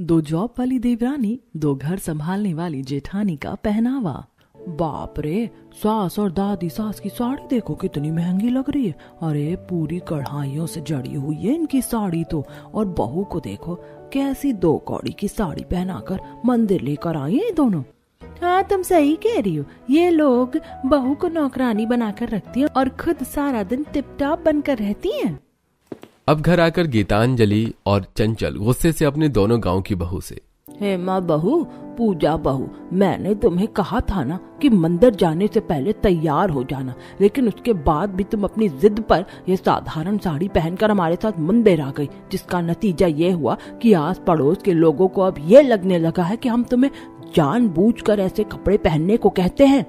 दो जॉब वाली देवरानी, दो घर संभालने वाली जेठानी का पहनावा। बाप रे, सास और दादी सास की साड़ी देखो कितनी महंगी लग रही है। अरे पूरी कढ़ाइयों से जड़ी हुई है इनकी साड़ी तो। और बहू को देखो कैसी 2 कौड़ी की साड़ी पहनाकर मंदिर लेकर आई है दोनों। हाँ तुम सही कह रही हो, ये लोग बहू को नौकरानी बनाकर रखती हैं और खुद सारा दिन टिपटॉप बनकर रहती हैं। अब घर आकर गीतांजलि और चंचल गुस्से से अपने दोनों गांव की बहू से, हेमा बहू, पूजा बहू, मैंने तुम्हें कहा था ना कि मंदिर जाने से पहले तैयार हो जाना, लेकिन उसके बाद भी तुम अपनी जिद पर यह साधारण साड़ी पहनकर हमारे साथ मंदिर आ गई, जिसका नतीजा ये हुआ कि आस पड़ोस के लोगों को अब ये लगने लगा है कि हम तुम्हें जानबूझकर ऐसे कपड़े पहनने को कहते हैं।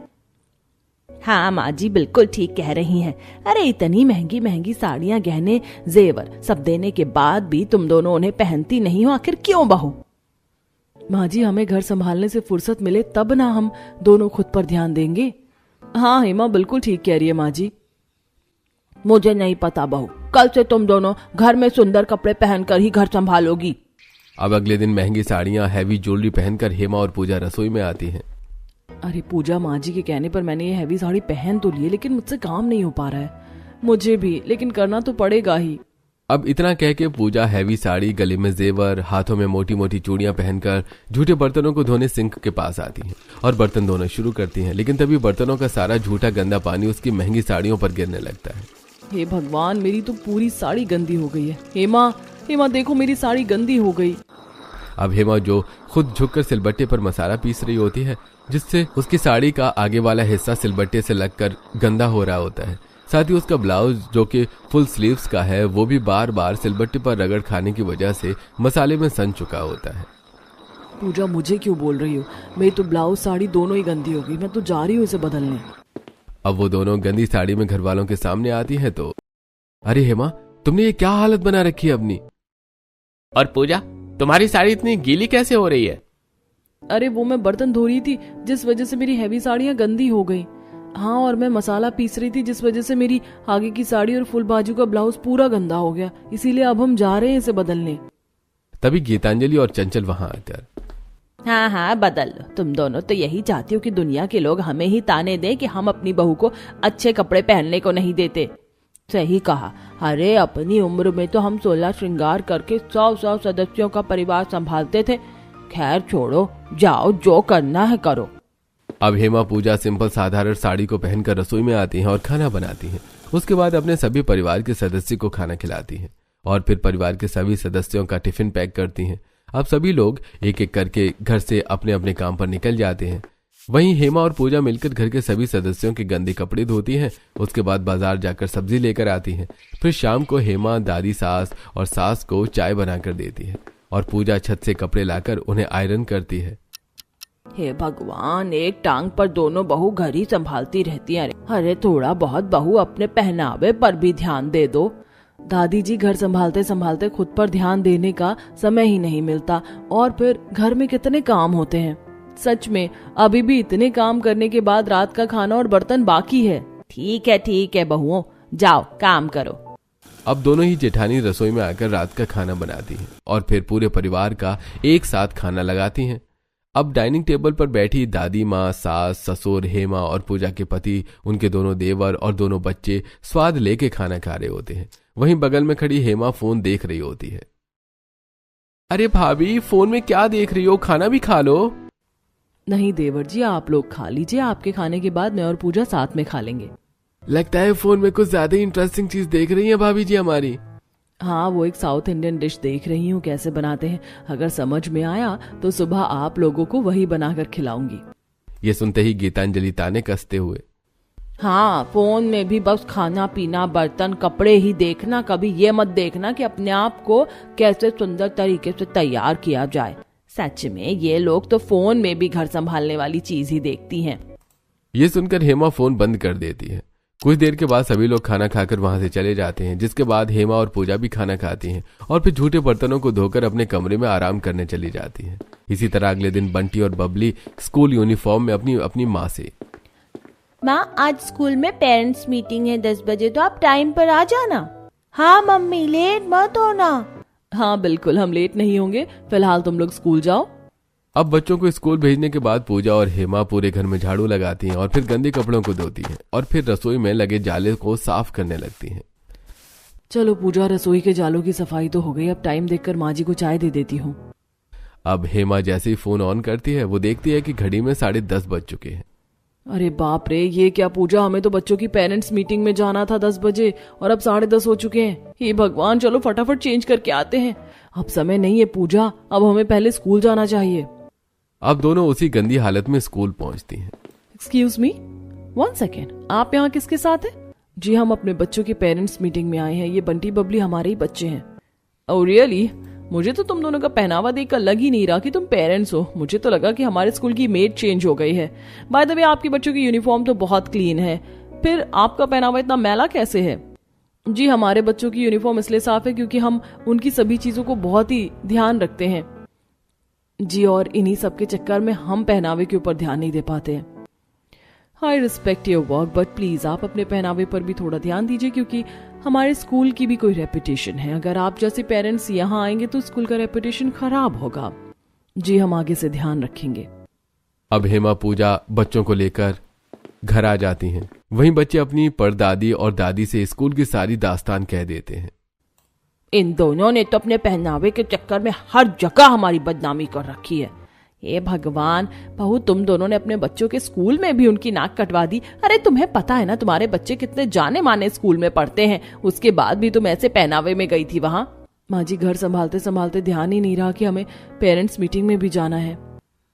हाँ माँ जी बिल्कुल ठीक कह रही हैं। अरे इतनी महंगी महंगी साड़ियाँ, गहने, जेवर सब देने के बाद भी तुम दोनों उन्हें पहनती नहीं हो, आखिर क्यों बहू? माँ जी हमें घर संभालने से फुर्सत मिले तब ना हम दोनों खुद पर ध्यान देंगे। हाँ हेमा बिल्कुल ठीक कह रही है माँ जी। मुझे नहीं पता बहू, कल से तुम दोनों घर में सुंदर कपड़े पहनकर ही घर संभालोगी। अब अगले दिन महंगी साड़ियाँ, हैवी ज्वेलरी पहनकर हेमा और पूजा रसोई में आती हैं। अरे पूजा, माँ जी के कहने पर मैंने ये हैवी साड़ी पहन तो ली, लेकिन मुझसे काम नहीं हो पा रहा है। मुझे भी, लेकिन करना तो पड़ेगा ही। अब इतना कह के पूजा हैवी साड़ी, गले में जेवर, हाथों में मोटी मोटी चूड़ियां पहनकर झूठे बर्तनों को धोने सिंक के पास आती हैं और बर्तन धोना शुरू करती हैं। लेकिन तभी बर्तनों का सारा झूठा गंदा पानी उसकी महंगी साड़ियों पर गिरने लगता है। हे भगवान, मेरी तो पूरी साड़ी गंदी हो गई है। हेमा देखो मेरी साड़ी गंदी हो गई। अब हेमा जो खुद झुककर सिलबट्टे पर मसाला पीस रही होती है, जिससे उसकी साड़ी का आगे वाला हिस्सा सिलबट्टे से लगकर गंदा हो रहा होता है। साथ ही उसका ब्लाउज जो कि फुल स्लीव्स का है, वो भी बार बार सिलबट्टे पर रगड़ खाने की वजह से मसाले में सन चुका होता है। पूजा मुझे क्यों बोल रही हो? मेरी तो ब्लाउज साड़ी दोनों ही गंदी हो गई। मैं तो जा रही हूँ इसे बदलने। अब वो दोनों गंदी साड़ी में घर वालों के सामने आती है तो, अरे हेमा, तुमने ये क्या हालत बना रखी है अपनी? और पूजा, तुम्हारी साड़ी इतनी गीली कैसे हो रही है? अरे वो मैं बर्तन धो रही थी, जिस वजह से मेरी हैवी साड़ियाँ गंदी हो गई। हाँ, और मैं मसाला पीस रही थी, जिस वजह से मेरी आगे की साड़ी और फुल बाजू का ब्लाउज पूरा गंदा हो गया। इसीलिए अब हम जा रहे हैं इसे बदलने। तभी गीतांजलि और चंचल वहां आकर, हाँ बदल लो। तुम दोनों तो यही चाहती हो कि दुनिया के लोग हमें ही ताने दें कि हम अपनी बहू को अच्छे कपड़े पहनने को नहीं देते। सही कहा। अरे अपनी उम्र में तो हम 16 श्रृंगार करके 100 सदस्यों का परिवार संभालते थे। खैर छोड़ो, जाओ जो करना है करो। अब हेमा पूजा सिंपल साधारण साड़ी को पहनकर रसोई में आती हैं और खाना बनाती हैं। उसके बाद अपने सभी परिवार के सदस्य को खाना खिलाती हैं और फिर परिवार के सभी सदस्यों का टिफिन पैक करती हैं। अब सभी लोग एक एक करके घर से अपने अपने काम पर निकल जाते हैं। वहीं हेमा और पूजा मिलकर घर के सभी सदस्यों के गंदे कपड़े धोती हैं। उसके बाद बाजार जाकर सब्जी लेकर आती हैं। फिर शाम को हेमा दादी सास और सास को चाय बनाकर देती है और पूजा छत से कपड़े लाकर उन्हें आयरन करती है। हे भगवान, एक टांग पर दोनों बहू घर ही संभालती रहती हैं। अरे थोड़ा बहुत बहू अपने पहनावे पर भी ध्यान दे दो। दादी जी, घर संभालते संभालते खुद पर ध्यान देने का समय ही नहीं मिलता, और फिर घर में कितने काम होते हैं। सच में अभी भी इतने काम करने के बाद रात का खाना और बर्तन बाकी है। ठीक है बहुओं, जाओ काम करो। अब दोनों ही जेठानी रसोई में आकर रात का खाना बनाती हैं और फिर पूरे परिवार का एक साथ खाना लगाती हैं। अब डाइनिंग टेबल पर बैठी दादी माँ, सास, ससुर, हेमा और पूजा के पति, उनके दोनों देवर और दोनों बच्चे स्वाद लेके खाना खा रहे होते हैं। वहीं बगल में खड़ी हेमा फोन देख रही होती है। अरे भाभी, फोन में क्या देख रही हो? खाना भी खा लो। नहीं देवर जी, आप लोग खा लीजिए। आपके खाने के बाद मैं और पूजा साथ में खा लेंगे। लगता है फोन में कुछ ज्यादा इंटरेस्टिंग चीज देख रही है भाभी जी हमारी। हाँ, वो एक साउथ इंडियन डिश देख रही हूँ, कैसे बनाते हैं। अगर समझ में आया तो सुबह आप लोगों को वही बनाकर खिलाऊंगी। ये सुनते ही गीतांजलि ताने कसते हुए, हाँ, फोन में भी बस खाना पीना, बर्तन, कपड़े ही देखना। कभी ये मत देखना कि अपने आप को कैसे सुंदर तरीके से तैयार किया जाए। सच में ये लोग तो फोन में भी घर संभालने वाली चीज ही देखती हैं। ये सुनकर हेमा फोन बंद कर देती है। कुछ देर के बाद सभी लोग खाना खाकर वहां से चले जाते हैं, जिसके बाद हेमा और पूजा भी खाना खाती हैं और फिर झूठे बर्तनों को धोकर अपने कमरे में आराम करने चली जाती हैं। इसी तरह अगले दिन बंटी और बबली स्कूल यूनिफॉर्म में अपनी माँ से, माँ आज स्कूल में पेरेंट्स मीटिंग है 10 बजे, तो आप टाइम पर आ जाना। हाँ मम्मी, लेट मत होना। हाँ बिल्कुल, हम लेट नहीं होंगे। फिलहाल तुम लोग स्कूल जाओ। अब बच्चों को स्कूल भेजने के बाद पूजा और हेमा पूरे घर में झाड़ू लगाती हैं और फिर गंदे कपड़ों को धोती हैं और फिर रसोई में लगे जाले को साफ करने लगती हैं। चलो पूजा, रसोई के जालों की सफाई तो हो गई, अब टाइम देखकर माँ जी को चाय दे देती हूँ। अब हेमा जैसे ही फोन ऑन करती है वो देखती है कि घड़ी में 10:30 बज चुके हैं। अरे बाप रे, ये क्या पूजा, हमें तो बच्चों की पेरेंट्स मीटिंग में जाना था 10 बजे और अब 10:30 हो चुके हैं। हे भगवान, चलो फटाफट चेंज करके आते हैं। अब समय नहीं है पूजा, अब हमें पहले स्कूल जाना चाहिए। अब दोनों उसी गंदी हालत में स्कूल पहुंचती हैं। एक्सक्यूज मी, 1 सेकेंड, आप यहाँ किसके साथ हैं? जी हम अपने बच्चों की पेरेंट्स मीटिंग में आए हैं, ये बंटी बबली हमारे ही बच्चे हैं। Oh really? मुझे तो तुम दोनों का पहनावा देखकर लग ही नहीं रहा कि तुम पेरेंट्स हो। मुझे तो लगा कि हमारे स्कूल की मेड चेंज हो गई है। बाय द वे, आपके बच्चों की यूनिफॉर्म तो बहुत क्लीन है, फिर आपका पहनावा इतना मैला कैसे है? जी हमारे बच्चों की यूनिफॉर्म इसलिए साफ है क्योंकि हम उनकी सभी चीजों को बहुत ही ध्यान रखते हैं जी, और इन्हीं सब के चक्कर में हम पहनावे के ऊपर ध्यान नहीं दे पाते हैं। I respect your work, but please आप अपने पहनावे पर भी थोड़ा ध्यान दीजिए क्योंकि हमारे स्कूल की भी कोई रेपुटेशन है। अगर आप जैसे पेरेंट्स यहाँ आएंगे तो स्कूल का रेपुटेशन खराब होगा। जी हम आगे से ध्यान रखेंगे। अब हेमा पूजा बच्चों को लेकर घर आ जाती हैं। वहीं बच्चे अपनी परदादी और दादी से स्कूल की सारी दास्तान कह देते हैं। इन दोनों ने तो अपने पहनावे के चक्कर में हर जगह हमारी बदनामी कर रखी है। हे भगवान, बहू तुम दोनों ने अपने बच्चों के स्कूल में भी उनकी नाक कटवा दी। अरे तुम्हें पता है ना तुम्हारे बच्चे कितने जाने माने स्कूल में पढ़ते हैं, उसके बाद भी तुम ऐसे पहनावे में गई थी वहां। माँ जी घर संभालते संभालते ध्यान ही नहीं रहा कि हमें पेरेंट्स मीटिंग में भी जाना है।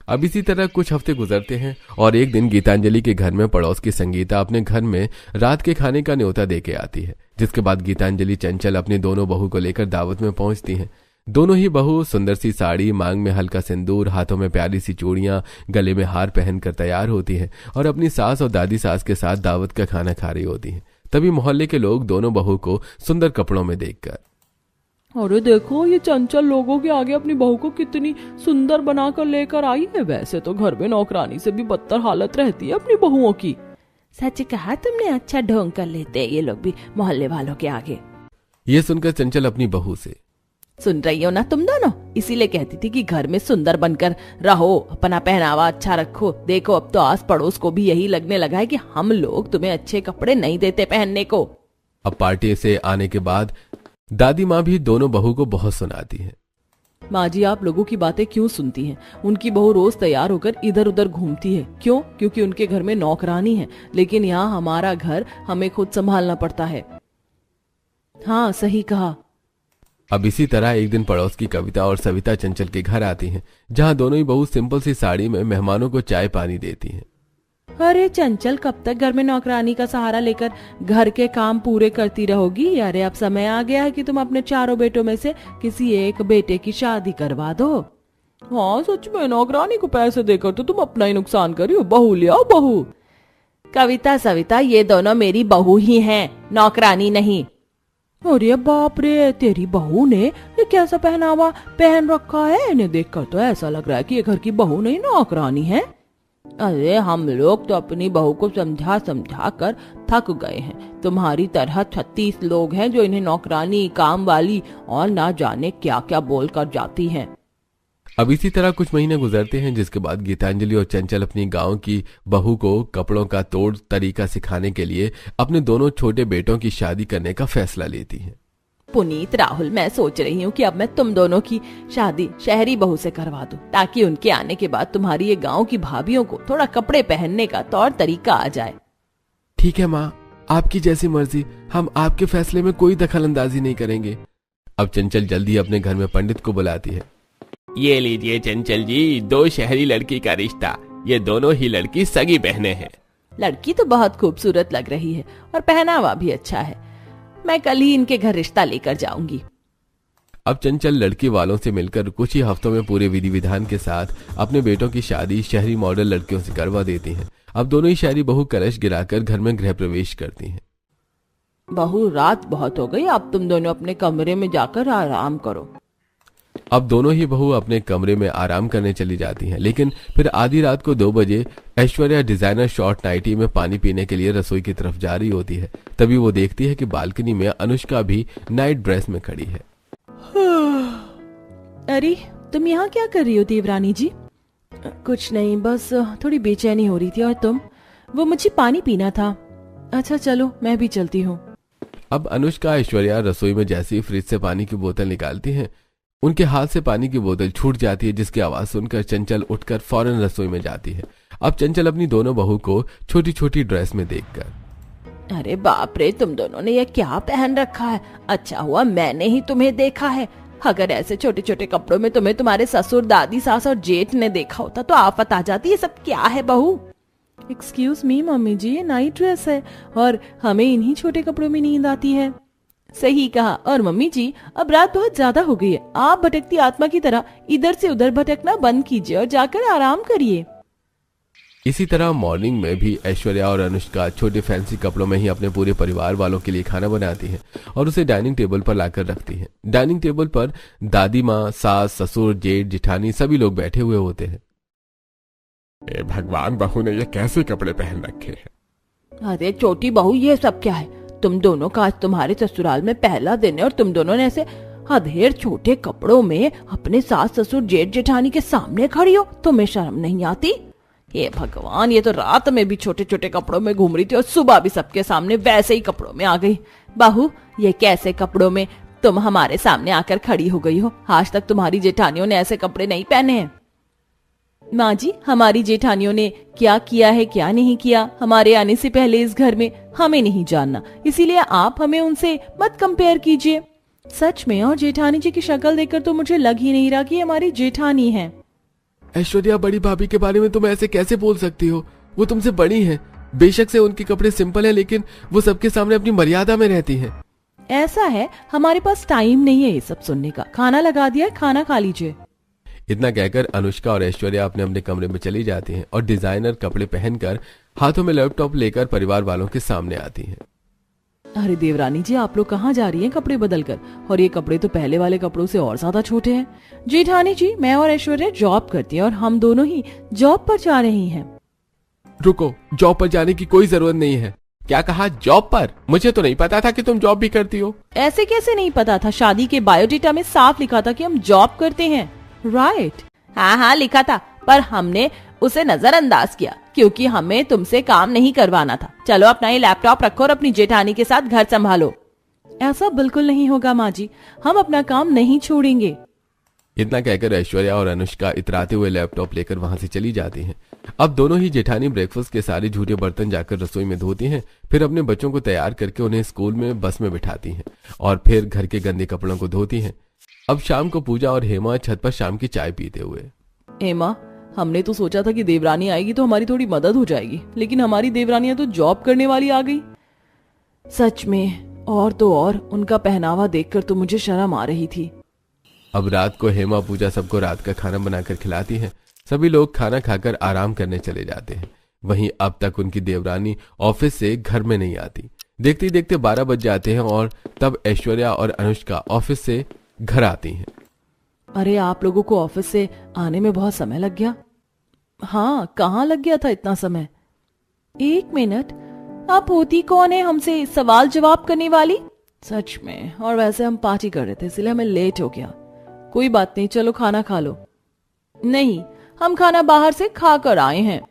अब इसी तरह कुछ हफ्ते गुजरते हैं और एक दिन गीतांजलि के घर में पड़ोस की संगीता अपने घर में रात के खाने का न्योता देके आती है, जिसके बाद गीतांजलि चंचल अपनी दोनों बहू को लेकर दावत में पहुंचती हैं। दोनों ही बहू सुंदर सी साड़ी, मांग में हल्का सिंदूर, हाथों में प्यारी सी चूड़ियां, गले में हार पहनकर तैयार होती हैं और अपनी सास और दादी सास के साथ दावत का खाना खा रही होती हैं। तभी मोहल्ले के लोग दोनों बहू को सुंदर कपड़ों में देखकर, अरे देखो ये चंचल लोगों के आगे अपनी बहू को कितनी सुंदर बनाकर लेकर आई है। वैसे तो घर में नौकरानी से भी बदतर हालत रहती है अपनी बहुओं की। सच कहा तुमने, अच्छा ढोंग कर लेते ये लोग भी मोहल्ले वालों के आगे। ये सुनकर चंचल अपनी बहू से, सुन रही हो ना तुम दोनों, इसीलिए कहती थी कि घर में सुंदर बनकर रहो, अपना पहनावा अच्छा रखो। देखो अब तो आस पड़ोस को भी यही लगने लगा है कि हम लोग तुम्हें अच्छे कपड़े नहीं देते पहनने को। अब पार्टी से आने के बाद दादी माँ भी दोनों बहू को बहुत सुनाती है। माँ जी आप लोगों की बातें क्यों सुनती हैं? उनकी बहू रोज तैयार होकर इधर उधर घूमती है। क्यों? क्योंकि उनके घर में नौकरानी है, लेकिन यहाँ हमारा घर हमें खुद संभालना पड़ता है। हाँ सही कहा। अब इसी तरह एक दिन पड़ोस की कविता और सविता चंचल के घर आती हैं, जहाँ दोनों ही बहू सिंपल सी साड़ी में मेहमानों को चाय पानी देती हैं। अरे चंचल, कब तक घर में नौकरानी का सहारा लेकर घर के काम पूरे करती रहोगी? अरे अब समय आ गया है कि तुम अपने चारों बेटों में से किसी एक बेटे की शादी करवा दो। हाँ सच में, नौकरानी को पैसे देकर तो तुम अपना ही नुकसान करी हो। बहू ले आओ बहू। कविता सविता ये दोनों मेरी बहू ही हैं, नौकरानी नहीं। अरे बाप रे, तेरी बहू ने ये कैसा पहनावा पहन रखा है? इन्हें देखकर तो ऐसा लग रहा है कि ये घर की बहू नहीं नौकरानी है। अरे हम लोग तो अपनी बहू को समझा समझा कर थक गए हैं। तुम्हारी तरह 36 लोग हैं जो इन्हें नौकरानी, काम वाली और ना जाने क्या क्या बोल कर जाती हैं। अब इसी तरह कुछ महीने गुजरते हैं, जिसके बाद गीतांजलि और चंचल अपनी गांव की बहू को कपड़ों का तोड़ तरीका सिखाने के लिए अपने दोनों छोटे बेटों की शादी करने का फैसला लेती हैं। पुनीत, राहुल, मैं सोच रही हूँ कि अब मैं तुम दोनों की शादी शहरी बहू से करवा दूं, ताकि उनके आने के बाद तुम्हारी ये गांव की भाभियों को थोड़ा कपड़े पहनने का तौर तरीका आ जाए। ठीक है माँ, आपकी जैसी मर्जी, हम आपके फैसले में कोई दखल अंदाजी नहीं करेंगे। अब चंचल जल्दी अपने घर में पंडित को बुलाती है। ये लीजिए चंचल जी, 2 शहरी लड़की का रिश्ता। ये दोनों ही लड़की सगी बहनें हैं। लड़की तो बहुत खूबसूरत लग रही है और पहनावा भी अच्छा है। मैं कल ही इनके घर रिश्ता लेकर जाऊंगी। अब चंचल लड़की वालों से मिलकर कुछ ही हफ्तों में पूरे विधि विधान के साथ अपने बेटों की शादी शहरी मॉडल लड़कियों से करवा देती हैं। अब दोनों ही शहरी बहू कलश गिराकर घर में गृह प्रवेश करती हैं। बहू, रात बहुत हो गई, अब तुम दोनों अपने कमरे में जाकर आराम करो। अब दोनों ही बहू अपने कमरे में आराम करने चली जाती हैं, लेकिन फिर आधी रात को 2 बजे ऐश्वर्या डिजाइनर शॉर्ट नाइटी में पानी पीने के लिए रसोई की तरफ जा रही होती है। तभी वो देखती है कि बालकनी में अनुष्का भी नाइट ड्रेस में खड़ी है। अरे तुम यहाँ क्या कर रही हो देवरानी जी? कुछ नहीं, बस थोड़ी बेचैनी हो रही थी। और तुम? वो मुझे पानी पीना था। अच्छा चलो मैं भी चलती हूँ। अब अनुष्का ऐश्वर्या रसोई में जैसे ही फ्रिज से पानी की बोतल निकालती हैं, उनके हाथ से पानी की बोतल छूट जाती है, जिसकी आवाज सुनकर चंचल उठकर फौरन रसोई में जाती है। अब चंचल अपनी दोनों बहू को छोटी छोटी ड्रेस में देखकर, अरे बाप रे, तुम दोनों ने ये क्या पहन रखा है? अच्छा हुआ मैंने ही तुम्हें देखा है। अगर ऐसे छोटे छोटे कपड़ों में तुम्हें तुम्हारे ससुर, दादी, सास और जेठ ने देखा होता तो आफत आ जाती। ये सब क्या है बहू? एक्सक्यूज मी मम्मी जी, ये नाइट ड्रेस है और हमें इन्हीं छोटे कपड़ों में नींद आती है। सही कहा। और मम्मी जी, अब रात बहुत ज्यादा हो गई है, आप भटकती आत्मा की तरह इधर से उधर भटकना बंद कीजिए और जाकर आराम करिए। इसी तरह मॉर्निंग में भी ऐश्वर्या और अनुष्का छोटे फैंसी कपड़ों में ही अपने पूरे परिवार वालों के लिए खाना बनाती हैं और उसे डाइनिंग टेबल पर लाकर रखती हैं। डाइनिंग टेबल पर दादी माँ, सास, ससुर, जेठ, जिठानी सभी लोग बैठे हुए होते हैं। ए भगवान, बहू ने ये कैसे कपड़े पहन रखे हैं? अरे छोटी बहू, ये सब क्या है? तुम दोनों का आज तुम्हारे ससुराल में पहला दिन है और तुम दोनों ने ऐसे अधेड़ छोटे कपड़ों में अपने सास, ससुर, जेठ, जेठानी के सामने खड़ी हो। तुम्हें शर्म नहीं आती? ये भगवान, ये तो रात में भी छोटे छोटे कपड़ों में घूम रही थी और सुबह भी सबके सामने वैसे ही कपड़ों में आ गई। बहू, ये कैसे कपड़ों में तुम हमारे सामने आकर खड़ी हो गई हो? आज तक तुम्हारी जेठानियों ने ऐसे कपड़े नहीं पहने हैं। माँ जी, हमारी जेठानियों ने क्या किया है क्या नहीं किया हमारे आने से पहले इस घर में हमें नहीं जानना, इसीलिए आप हमें उनसे मत कंपेयर कीजिए। सच में, और जेठानी जी की शक्ल देखकर तो मुझे लग ही नहीं रहा कि हमारी जेठानी है। ऐश्वर्या, बड़ी भाभी के बारे में तुम ऐसे कैसे बोल सकती हो? वो तुमसे बड़ी हैं। बेशक से उनके कपड़े सिंपल हैं, लेकिन वो सबके सामने अपनी मर्यादा में रहती हैं। ऐसा है, हमारे पास टाइम नहीं है ये सब सुनने का। खाना लगा दिया है, खाना खा लीजिए। इतना कहकर अनुष्का और ऐश्वर्या अपने अपने कमरे में चली जाती हैं और डिजाइनर कपड़े पहनकर हाथों में लैपटॉप लेकर परिवार वालों के सामने आती हैं। अरे देवरानी जी, आप लोग कहाँ जा रही हैं कपड़े बदल कर? और ये कपड़े तो पहले वाले कपड़ों से और ज्यादा छोटे हैं। जेठानी जी, मैं और ऐश्वर्या जॉब करती हैं और हम दोनों ही जॉब पर जा रही हैं। रुको, जॉब पर जाने की कोई जरूरत नहीं है। क्या कहा? जॉब पर? मुझे तो नहीं पता था कि तुम जॉब भी करती हो। ऐसे कैसे नहीं पता था? शादी के बायोडेटा में साफ लिखा था कि हम जॉब करते हैं। राइट? हाँ हाँ लिखा था, पर हमने उसे नजरअंदाज किया क्योंकि हमें तुमसे काम नहीं करवाना था। चलो अपना ये लैपटॉप रखो और अपनी जेठानी के साथ घर संभालो। ऐसा बिल्कुल नहीं होगा माँ जी, हम अपना काम नहीं छोड़ेंगे। इतना कहकर ऐश्वर्या और अनुष्का इतराते हुए लैपटॉप लेकर वहां से चली जाती हैं। अब दोनों ही जेठानी ब्रेकफास्ट के सारे झूठे बर्तन जाकर रसोई में धोती हैं, फिर अपने बच्चों को तैयार करके उन्हें स्कूल में बस में बिठाती हैं और फिर घर के गंदे कपड़ों को धोती हैं। अब शाम को पूजा और हेमा छत पर शाम की चाय पीते हुए, हेमा, हमने तो सोचा था कि देवरानी आएगी तो हमारी थोड़ी मदद हो जाएगी, लेकिन हमारी देवरानियां तो जॉब करने वाली आ गई। सच में, और तो और उनका पहनावा देखकर तो मुझे शर्म आ रही थी। अब रात को हेमा पूजा सबको रात का खाना बनाकर खिलाती हैं। सभी लोग खाना खाकर आराम करने चले जाते हैं। वहीं अब तक उनकी देवरानी ऑफिस से घर में नहीं आती। देखते देखते 12 बज जाते हैं और तब ऐश्वर्या और अनुष्का ऑफिस से घर आती हैं। अरे, आप लोगों को ऑफिस से आने में बहुत समय लग गया? हाँ, कहाँ लग गया था इतना समय? 1 मिनट, आप होती कौन है हमसे सवाल जवाब करने वाली? सच में, और वैसे हम पार्टी कर रहे थे इसलिए हमें लेट हो गया। कोई बात नहीं, चलो खाना खा लो। नहीं, हम खाना बाहर से खा कर आए हैं।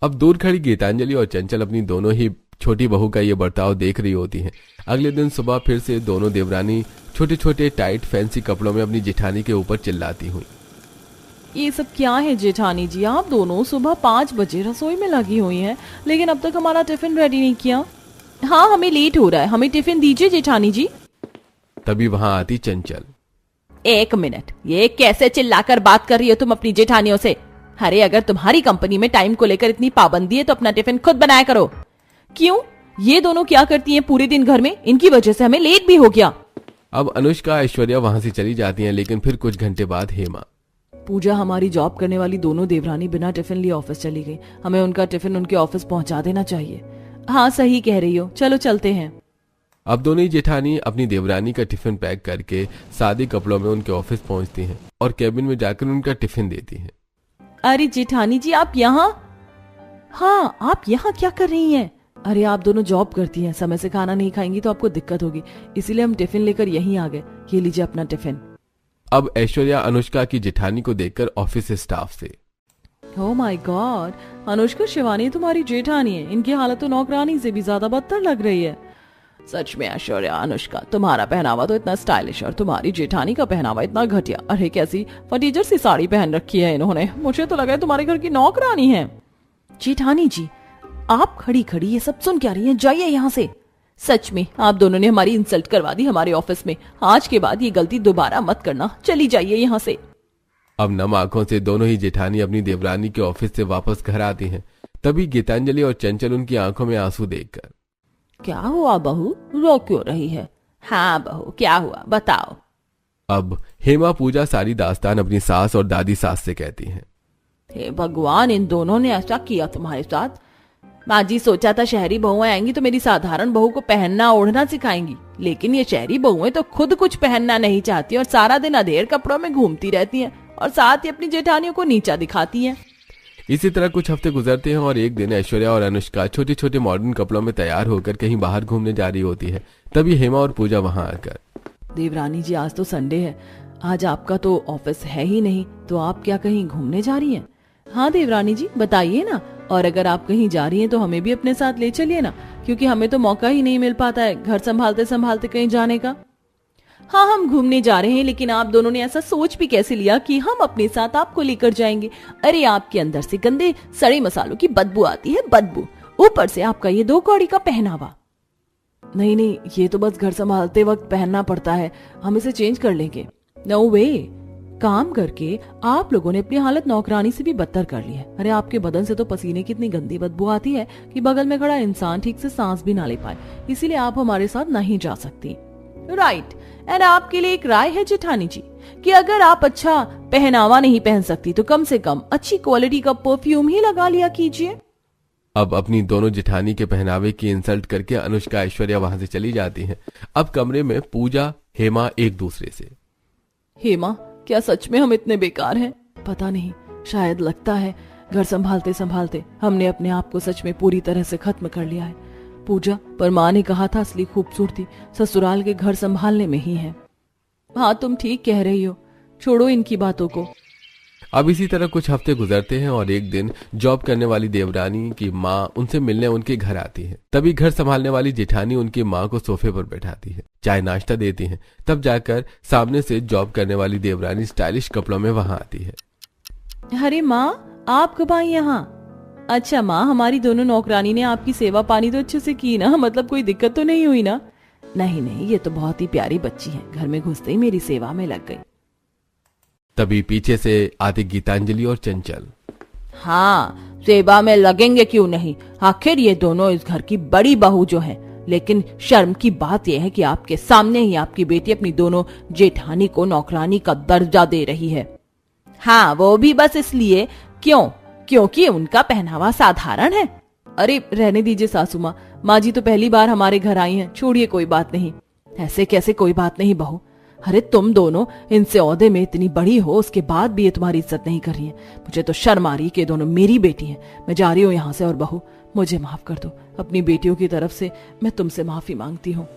अब दूर खड़ी गीतांजलि और चंचल अपनी दोनों ही छोटी बहू का ये बर्ताव देख रही होती हैं। अगले दिन सुबह फिर से दोनों देवरानी छोटे छोटे टाइट फैंसी कपड़ों में अपनी जेठानी के ऊपर चिल्लाती हुई। ये सब क्या है जेठानी जी? आप दोनों सुबह 5 बजे रसोई में लगी हुई हैं, लेकिन अब तक हमारा टिफिन रेडी नहीं किया। हाँ, हमें लेट हो रहा है, हमें टिफिन दीजिए जेठानी जी। तभी वहां आती चंचल। 1 मिनट, ये कैसे चिल्लाकर बात कर रही हो तुम अपनी जेठानियों से? अरे, अगर तुम्हारी कंपनी में टाइम को लेकर इतनी पाबंदी है तो अपना टिफिन खुद बनाया करो। क्यों? ये दोनों क्या करती हैं पूरे दिन घर में? इनकी वजह से हमें लेट भी हो गया। अब अनुष्का ऐश्वर्या वहां से चली जाती हैं, लेकिन फिर कुछ घंटे बाद हेमा। पूजा, हमारी जॉब करने वाली दोनों देवरानी बिना टिफिन लिए ऑफिस चली गई। हमें उनका टिफिन उनके ऑफिस पहुंचा देना चाहिए। हाँ, सही कह रही हो, चलो चलते हैं। अब दोनों ही जेठानी अपनी देवरानी का टिफिन पैक करके सादे कपड़ों में उनके ऑफिस पहुंचती हैं और कैबिन में जाकर उनका टिफिन देती हैं। अरे जेठानी जी, आप यहाँ? हाँ, आप यहाँ क्या कर रही हैं? अरे, आप दोनों जॉब करती हैं, समय से खाना नहीं खाएंगी तो आपको दिक्कत होगी, इसीलिए हम टिफिन लेकर यहीं आ गए। ये लीजिए अपना टिफिन। अब ऐश्वर्या अनुष्का की जेठानी को देखकर ऑफिस स्टाफ से, oh my God, Anushka Shivani तुम्हारी जेठानी है, इनकी हालत तो नौकरानी से भी ज्यादा बदतर लग रही है। सच में ऐश्वर्या, अनुष्का, तुम्हारा पहनावा तो इतना स्टाइलिश और तुम्हारी जेठानी का पहनावा इतना घटिया। अरे कैसी फटीचर सी साड़ी पहन रखी है इन्होंने, मुझे तो लगा है तुम्हारे घर की नौकरानी है। जेठानी जी, आप खड़ी खड़ी ये सब सुन क्या रही हैं? जाइए यहाँ से। सच में आप दोनों ने हमारी इंसल्ट करवा दी हमारे ऑफिस में। आज के बाद ये गलती दोबारा मत करना, चली जाइए यहाँ से। अब नम आंखों से दोनों ही जेठानी अपनी देवरानी के ऑफिस से वापस घर आती हैं। तभी गीतांजलि और चंचल उनकी आंखों में आंसू देखकर, क्या हुआ बहू, रो क्यों रही है? हाँ बहू, क्या हुआ बताओ। अब हेमा पूजा सारी दास्तान अपनी सास और दादी सास से कहती हैं। हे भगवान, इन दोनों ने ऐसा किया तुम्हारे साथ? माँ जी, सोचा था शहरी बहुएं आएंगी तो मेरी साधारण बहू को पहनना ओढ़ना सिखाएंगी, लेकिन ये शहरी बहुएं तो खुद कुछ पहनना नहीं चाहती और सारा दिन अधेड़ कपड़ों में घूमती रहती हैं और साथ ही अपनी जेठानियों को नीचा दिखाती हैं। इसी तरह कुछ हफ्ते गुजरते हैं और एक दिन ऐश्वर्या और अनुष्का छोटे छोटे मॉडर्न कपड़ों में तैयार होकर कहीं बाहर घूमने जा रही होती है। तभी हेमा और पूजा वहां आकर, देवरानी जी, आज तो संडे है, आज आपका तो ऑफिस है ही नहीं, तो आप क्या कहीं घूमने जा रही हैं? हाँ देवरानी जी, बताइए ना, और अगर आप कहीं जा रही हैं तो हमें भी अपने साथ ले चलिए ना, क्योंकि हमें तो मौका ही नहीं मिल पाता है घर संभालते संभालते कहीं जाने का। हाँ, हम घूमने जा रहे हैं, लेकिन आप दोनों ने ऐसा सोच भी कैसे लिया कि हम अपने साथ आपको लेकर जाएंगे? अरे आपके अंदर से गंदे सड़े मसालों की बदबू आती है, बदबू, ऊपर से आपका ये 2 कौड़ी का पहनावा। नहीं नहीं, ये तो बस घर संभालते वक्त पहनना पड़ता है, हम इसे चेंज कर लेंगे। नो वे, काम करके आप लोगों ने अपनी हालत नौकरानी से भी बदतर कर ली है। अरे आपके बदन से तो पसीने की इतनी गंदी बदबू आती है कि बगल में खड़ा इंसान ठीक से सांस भी ना ले पाए, इसीलिए आप हमारे साथ नहीं जा सकती। राइट, एंड आपके लिए एक राय है जेठानी जी कि अगर आप अच्छा पहनावा नहीं पहन सकती तो कम से कम अच्छी क्वालिटी का परफ्यूम ही लगा लिया कीजिए। अब अपनी दोनों जेठानी के पहनावे की इंसल्ट करके अनुष्का ऐश्वर्या वहां से चली जाती हैं। अब कमरे में पूजा हेमा एक दूसरे से, हेमा, क्या सच में हम इतने बेकार हैं? पता नहीं, शायद लगता है घर संभालते संभालते हमने अपने आप को सच में पूरी तरह से खत्म कर लिया है। पूजा, पर माँ ने कहा था असली खूबसूरती ससुराल के घर संभालने में ही है। हाँ, तुम ठीक कह रही हो, छोड़ो इनकी बातों को। अब इसी तरह कुछ हफ्ते गुजरते हैं और एक दिन जॉब करने वाली देवरानी की माँ उनसे मिलने उनके घर आती है। तभी घर संभालने वाली जेठानी उनकी माँ को सोफे पर बैठाती है, चाय नाश्ता देती है। तब जाकर सामने से जॉब करने वाली देवरानी स्टाइलिश कपड़ों में वहां आती है। अरे माँ, आप कब आई यहाँ? अच्छा माँ, हमारी दोनों नौकरानी ने आपकी सेवा पानी तो अच्छे से की ना? मतलब कोई दिक्कत तो नहीं हुई ना? नहीं नहीं, ये तो बहुत ही प्यारी बच्ची है, घर में घुसते ही मेरी सेवा में लग गई। तभी पीछे से आते गीतांजलि और चंचल। हाँ, सेवा में लगेंगे क्यों नहीं, आखिर ये दोनों इस घर की बड़ी बहू जो है। लेकिन शर्म की बात यह है कि आपके सामने ही आपकी बेटी अपनी दोनों जेठानी को नौकरानी का दर्जा दे रही है। हाँ, वो भी बस इसलिए, क्योंकि उनका पहनावा साधारण है। अरे रहने दीजिए सासू माँ, माँ जी तो पहली बार हमारे घर आई हैं, छोड़िए, कोई बात नहीं। ऐसे कैसे कोई बात नहीं बहू? अरे तुम दोनों इनसे ओहदे में इतनी बड़ी हो, उसके बाद भी ये तुम्हारी इज्जत नहीं कर रही है। मुझे तो शर्म आ रही है कि दोनों मेरी बेटी हैं। मैं जा रही हूँ यहाँ से, और बहू मुझे माफ कर दो, अपनी बेटियों की तरफ से मैं तुमसे माफी मांगती हूँ।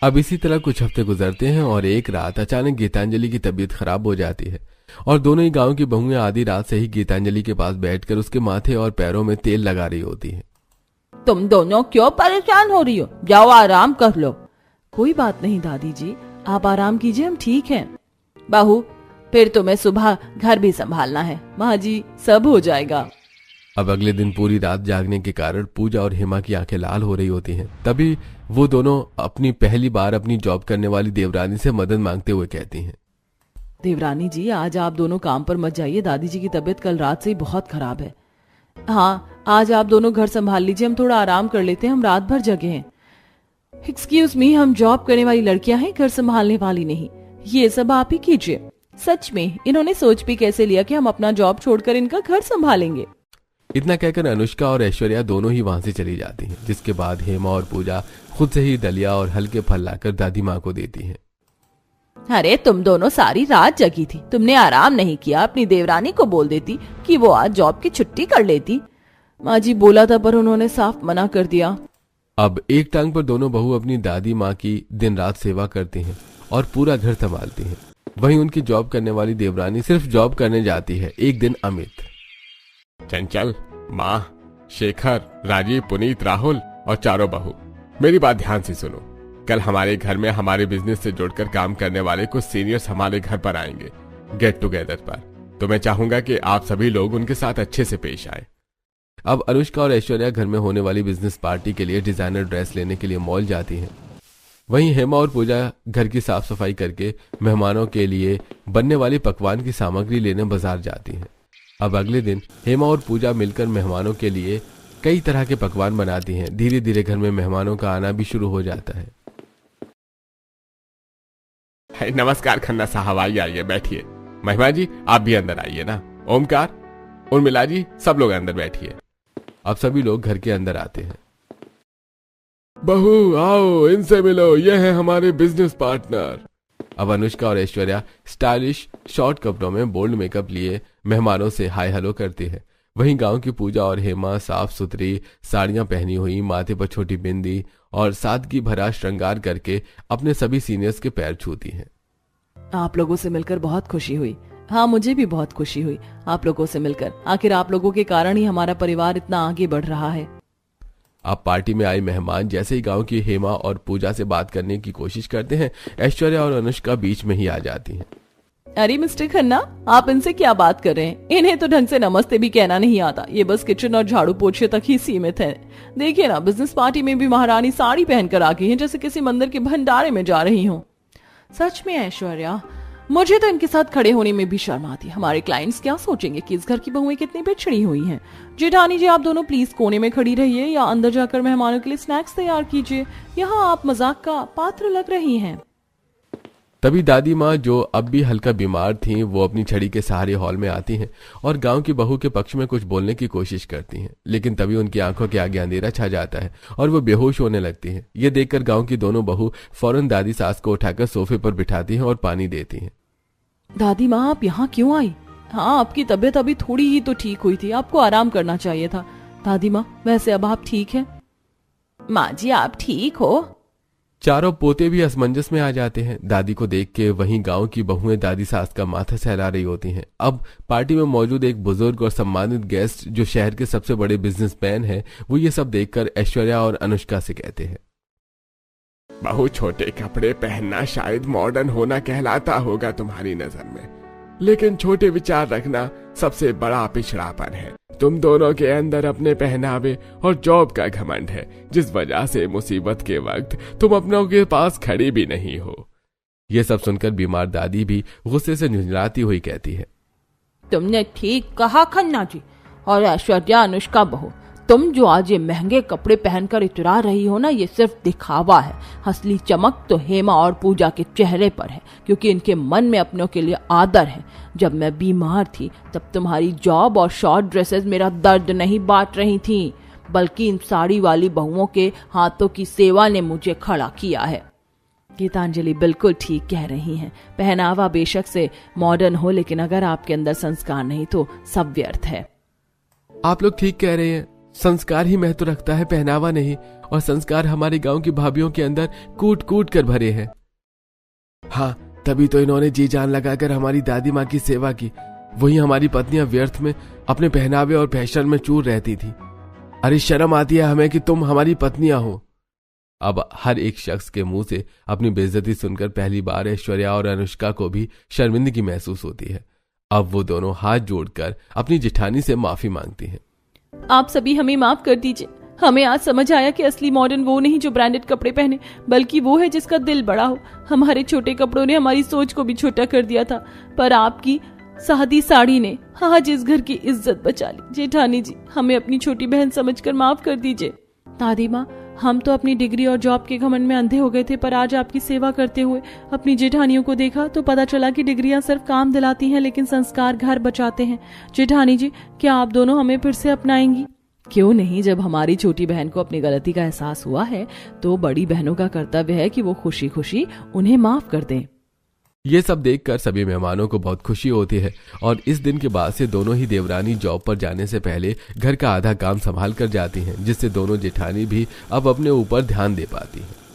अब इसी तरह कुछ हफ्ते गुजरते हैं और एक रात अचानक गीतांजलि की तबीयत खराब हो जाती है और दोनों ही गांव की बहुएं आधी रात से ही गीतांजलि के पास बैठकर उसके माथे और पैरों में तेल लगा रही होती है। तुम दोनों क्यों परेशान हो रही हो? जाओ आराम कर लो। कोई बात नहीं दादी जी, आप आराम कीजिए, हम ठीक हैं। बहू, फिर तुम्हें सुबह घर भी संभालना है। माँ जी, सब हो जाएगा। अब अगले दिन पूरी रात जागने के कारण पूजा और हेमा की आंखें लाल हो रही होती हैं। तभी वो दोनों अपनी पहली बार अपनी जॉब करने वाली देवरानी से मदद मांगते हुए कहती हैं। देवरानी जी, आज आप दोनों काम पर मत जाइए, दादी जी की तबीयत कल रात से ही बहुत खराब है। हाँ, आज आप दोनों घर संभाल लीजिए, हम थोड़ा आराम कर लेते हैं, हम रात भर जगे हैं। एक्सक्यूज मी, हम जॉब करने वाली लड़कियां हैं, घर संभालने वाली नहीं। ये सब आप ही कीजिए। सच में इन्होंने सोच भी कैसे लिया कि हम अपना जॉब छोड़कर इनका घर संभालेंगे। इतना कहकर अनुष्का और ऐश्वर्या दोनों ही वहां से चली जाती हैं, जिसके बाद हेमा और पूजा खुद से ही दलिया और हल्के फल लाकर दादी माँ को देती हैं। अरे तुम दोनों सारी रात जगी थी, तुमने आराम नहीं किया। अपनी देवरानी को बोल देती कि वो आज जॉब की छुट्टी कर लेती। माँ जी, बोला था पर उन्होंने साफ मना कर दिया। अब एक टांग पर दोनों बहू अपनी दादी माँ की दिन रात सेवा करती हैं और पूरा घर संभालती हैं। वहीं उनकी जॉब करने वाली देवरानी सिर्फ जॉब करने जाती है। एक दिन अमित, चंचल, माँ, शेखर, राजीव, पुनीत, राहुल और चारों बहू, मेरी बात ध्यान से सुनो। कल हमारे घर में हमारे बिजनेस से जुड़कर काम करने वाले कुछ सीनियर्स हमारे घर पर आएंगे गेट टुगेदर पर। तो मैं चाहूंगा कि आप सभी लोग उनके साथ अच्छे से पेश आए। अब अनुष्का और ऐश्वर्या घर में होने वाली बिजनेस पार्टी के लिए डिजाइनर ड्रेस लेने के लिए मॉल जाती हैं। वहीं हेमा और पूजा घर की साफ सफाई करके मेहमानों के लिए बनने वाली पकवान की सामग्री लेने बाजार जाती हैं। अब अगले दिन हेमा और पूजा मिलकर मेहमानों के लिए कई तरह के पकवान बनाती हैं। धीरे धीरे घर में मेहमानों का आना भी शुरू हो जाता है। नमस्कार खन्ना साहब, आइए बैठिए। महिमा जी, आप भी अंदर आइए ना। ओमकार, उर्मिला जी, सब लोग अंदर बैठिए। अब सभी लोग घर के अंदर आते हैं। बहू आओ, इनसे मिलो, ये है हमारे बिजनेस पार्टनर। अब अनुष्का और ऐश्वर्या स्टाइलिश शॉर्ट कपड़ों में बोल्ड मेकअप लिए मेहमानों से हाय हेलो करती है। वहीं गांव की पूजा और हेमा साफ सुथरी साड़ियां पहनी हुई, माथे पर छोटी बिंदी और सादगी भरा श्रृंगार करके अपने सभी सीनियर्स के पैर छूती हैं। आप लोगों से मिलकर बहुत खुशी हुई। हाँ, मुझे भी बहुत खुशी हुई आप लोगों से मिलकर। आखिर आप लोगों के कारण ही हमारा परिवार इतना आगे बढ़ रहा है। आप पार्टी में आए मेहमान जैसे ही गांव की हेमा और पूजा से बात करने की कोशिश करते हैं, ऐश्वर्या और अनुष्का बीच में ही आ जाती हैं। अरे मिस्टर खन्ना, आप इनसे क्या बात कर रहे हैं? इन्हें तो ढंग से नमस्ते भी कहना नहीं आता। ये बस किचन और झाड़ू पोछे तक ही सीमित है। देखिए ना, बिजनेस पार्टी में भी महारानी साड़ी पहनकर आ गई है, जैसे किसी मंदिर के भंडारे में जा रही हूँ। सच में ऐश्वर्या, मुझे तो इनके साथ खड़े होने में भी शर्म आती है। हमारे क्लाइंट्स क्या सोचेंगे कि इस घर की बहुएं कितनी पिछड़ी हुई हैं। जेठानी जी, आप दोनों प्लीज कोने में खड़ी रहिए या अंदर जाकर मेहमानों के लिए स्नैक्स तैयार कीजिए। यहाँ आप मजाक का पात्र लग रही हैं। तभी दादी माँ, जो अब भी हल्का बीमार थीं, वो अपनी छड़ी के सहारे हॉल में आती हैं और गांव की बहू के पक्ष में कुछ बोलने की कोशिश करती हैं। लेकिन तभी उनकी आंखों के आगे अंधेरा छा जाता है और वो बेहोश होने लगती हैं। ये देखकर गांव की दोनों बहू फौरन दादी सास को उठाकर सोफे पर बिठाती हैं और पानी देती हैं। दादी माँ, आप यहाँ क्यों आई? हाँ, आपकी तबीयत अभी थोड़ी ही तो ठीक हुई थी, आपको आराम करना चाहिए था। दादी माँ, वैसे अब आप ठीक हैं? माँ जी, आप ठीक हो? चारों पोते भी असमंजस में आ जाते हैं दादी को देख के। वहीं गांव की बहुएं दादी सास का माथा सहला रही होती हैं। अब पार्टी में मौजूद एक बुजुर्ग और सम्मानित गेस्ट, जो शहर के सबसे बड़े बिजनेसमैन हैं, वो ये सब देखकर ऐश्वर्या और अनुष्का से कहते हैं, बहू, छोटे कपड़े पहनना शायद मॉडर्न होना कहलाता होगा तुम्हारी नजर में, लेकिन छोटे विचार रखना सबसे बड़ा पिछड़ापन है। तुम दोनों के अंदर अपने पहनावे और जॉब का घमंड है, जिस वजह से मुसीबत के वक्त तुम अपनों के पास खड़ी भी नहीं हो। ये सब सुनकर बीमार दादी भी गुस्से से झुंझलाती हुई कहती है, तुमने ठीक कहा खन्ना जी। और ऐश्वर्या, अनुष्का बहू, तुम जो आज ये महंगे कपड़े पहनकर इतरा रही हो ना, ये सिर्फ दिखावा है। असली चमक तो हेमा और पूजा के चेहरे पर है, क्योंकि इनके मन में अपनों के लिए आदर है। जब मैं बीमार थी तब तुम्हारी जॉब और शॉर्ट ड्रेसेस मेरा दर्द नहीं बांट रही थी, बल्कि इन साड़ी वाली बहुओं के हाथों की सेवा ने मुझे खड़ा किया है। गीतांजलि बिल्कुल ठीक कह रही हैं। पहनावा बेशक से मॉडर्न हो, लेकिन अगर आपके अंदर संस्कार नहीं तो सब व्यर्थ है। आप लोग ठीक कह रहे हैं, संस्कार ही महत्व रखता है, पहनावा नहीं। और संस्कार हमारे गांव की भाभियों के अंदर कूट कूट कर भरे हैं। हाँ, तभी तो इन्होंने जी जान लगाकर हमारी दादी माँ की सेवा की। वही हमारी पत्नियां व्यर्थ में अपने पहनावे और फैशन में चूर रहती थी। अरे शर्म आती है हमें कि तुम हमारी पत्नियां हो। अब हर एक शख्स के मुंह से अपनी बेइज्जती सुनकर पहली बार ऐश्वर्या और अनुष्का को भी शर्मिंदगी महसूस होती है। अब वो दोनों हाथ जोड़कर अपनी जेठानी से माफी मांगती हैं। आप सभी हमें माफ कर दीजिए। हमें आज समझ आया कि असली मॉडर्न वो नहीं जो ब्रांडेड कपड़े पहने, बल्कि वो है जिसका दिल बड़ा हो। हमारे छोटे कपड़ों ने हमारी सोच को भी छोटा कर दिया था, पर आपकी सादी साड़ी ने आज इस घर की इज्जत बचा ली। जेठानी जी, हमें अपनी छोटी बहन समझकर माफ कर दीजिए। दादी माँ, हम तो अपनी डिग्री और जॉब के घमंड में अंधे हो गए थे, पर आज आपकी सेवा करते हुए अपनी जेठानियों को देखा तो पता चला कि डिग्रियां सिर्फ काम दिलाती हैं, लेकिन संस्कार घर बचाते हैं। जेठानी जी, क्या आप दोनों हमें फिर से अपनाएंगी? क्यों नहीं, जब हमारी छोटी बहन को अपनी गलती का एहसास हुआ है तो बड़ी बहनों का कर्तव्य है कि वो खुशी खुशी उन्हें माफ कर दें। ये सब देखकर सभी मेहमानों को बहुत खुशी होती है और इस दिन के बाद से दोनों ही देवरानी जॉब पर जाने से पहले घर का आधा काम संभाल कर जाती हैं, जिससे दोनों जेठानी भी अब अपने ऊपर ध्यान दे पाती हैं।